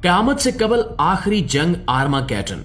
क़यामत से कबल आखिरी जंग आर्मागेडन।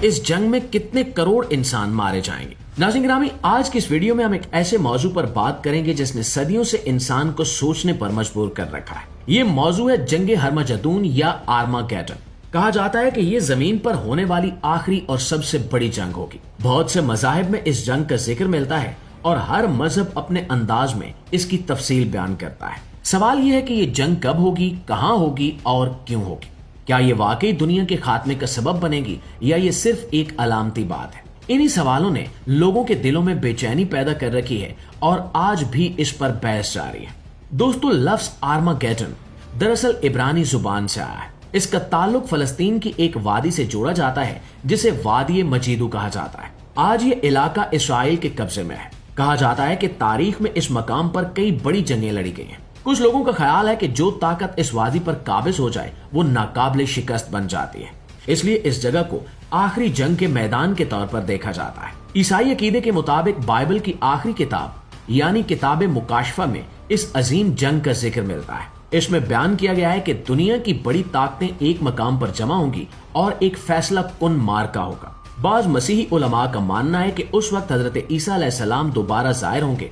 इस जंग में कितने करोड़ इंसान मारे जाएंगे। नाज़रीन गिरामी, आज की इस वीडियो में हम एक ऐसे मौजू पर बात करेंगे जिसने सदियों से इंसान को सोचने पर मजबूर कर रखा है। ये मौजू है जंग हरमजदून या आर्मागेडन। कहा जाता है कि ये जमीन पर होने वाली आखिरी और सबसे बड़ी जंग होगी। बहुत से मज़ाहिब में इस जंग का जिक्र मिलता है और हर मजहब अपने अंदाज में इसकी तफसील बयान करता है। सवाल यह है कि ये जंग कब होगी, कहां होगी और क्यों होगी। क्या ये वाकई दुनिया के खात्मे का सबब बनेगी या ये सिर्फ एक अलामती बात है। इन्हीं सवालों ने लोगों के दिलों में बेचैनी पैदा कर रखी है और आज भी इस पर बहस जारी है। दोस्तों, लफ्ज आर्मागेडन दरअसल इब्रानी जुबान से आया है। इसका ताल्लुक फलस्तीन की एक वादी से जोड़ा जाता है जिसे वादी मजीदू कहा जाता है। आज ये इलाका इसराइल के कब्जे में है। कहा जाता है कि तारीख में इस मकाम पर कई बड़ी जंगें लड़ी गई हैं। कुछ लोगों का ख्याल है कि जो ताकत इस वादी पर काबिज हो जाए वो नाकाबिले शिकस्त बन जाती है। इसलिए इस जगह को आखिरी जंग के मैदान के तौर पर देखा जाता है। ईसाई अकीदे के मुताबिक बाइबल की आखिरी किताब यानी किताब मुकाशफा में इस अजीम जंग का जिक्र मिलता है। इसमें बयान किया गया है कि दुनिया की बड़ी ताकतें एक मकाम पर जमा होंगी और एक फैसला कुन मार्का होगा। बाज मसीही उलमा का मानना है कि उस वक्त हजरत ईसा अलैहिस्सलाम दोबारा जाहिर होंगे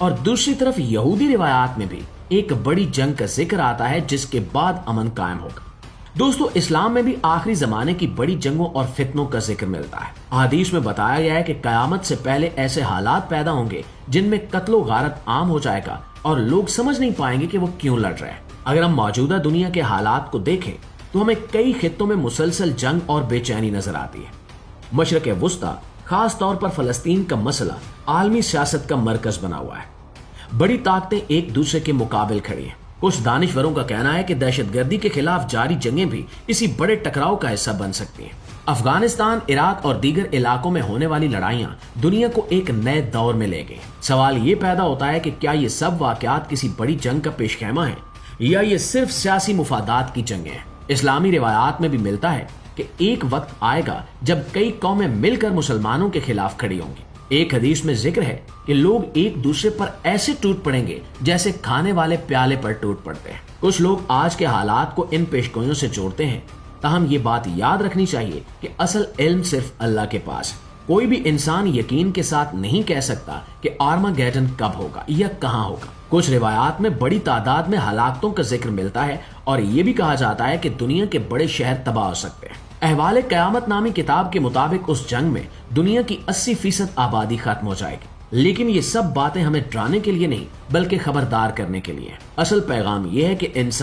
और दूसरी तरफ यहूदी रिवायात में भी एक बड़ी जंग का जिक्र आता है जिसके बाद अमन कायम होगा। दोस्तों, इस्लाम में भी आखिरी जमाने की बड़ी जंगों और फितनों का जिक्र मिलता है। हदीस में बताया गया है कि कयामत से पहले ऐसे हालात पैदा होंगे जिनमें कत्लो गारत आम हो जाएगा और लोग समझ नहीं पाएंगे कि वो क्यों लड़ रहे हैं। अगर हम मौजूदा दुनिया के हालात को देखें तो हमें कई खित्तों में मुसलसल जंग और बेचैनी नजर आती है। मशरक़ वुस्ता, खास तौर पर फलस्तीन का मसला आलमी सियासत का मरकज बना हुआ है। बड़ी ताकतें एक दूसरे के मुकाबले खड़ी हैं। कुछ दानिशवरों का कहना है कि दहशतगर्दी के खिलाफ जारी जंगें भी इसी बड़े टकराव का हिस्सा बन सकती हैं। अफगानिस्तान, इराक और दीगर इलाकों में होने वाली लड़ाइयां दुनिया को एक नए दौर में ले गई। सवाल ये पैदा होता है कि क्या ये सब वाकयात किसी बड़ी जंग का पेशखेमा है या ये सिर्फ सियासी मुफादात की जंगें हैं। इस्लामी रिवायात में भी मिलता है कि एक वक्त आएगा जब कई कौमें मिलकर मुसलमानों के खिलाफ खड़ी होंगी। एक हदीस में जिक्र है कि लोग एक दूसरे पर ऐसे टूट पड़ेंगे जैसे खाने वाले प्याले पर टूट पड़ते हैं। कुछ लोग आज के हालात को इन पेशगोइयों से जोड़ते हैं, ताहम ये बात याद रखनी चाहिए कि असल इल्म सिर्फ अल्लाह के पास है। कोई भी इंसान यकीन के साथ नहीं कह सकता कि आर्मागेडन कब होगा या कहां होगा। कुछ रिवायात में बड़ी तादाद में हलाकतों का जिक्र मिलता है और ये भी कहा जाता है कि दुनिया के बड़े शहर तबाह हो सकते हैं। अहवाले क़यामत नामी किताब के मुताबिक उस जंग में दुनिया की 80% आबादी खत्म हो जाएगी। लेकिन ये सब बातें हमें डराने के लिए नहीं बल्कि खबरदार करने के लिए। असल पैगाम यह है कि इंसान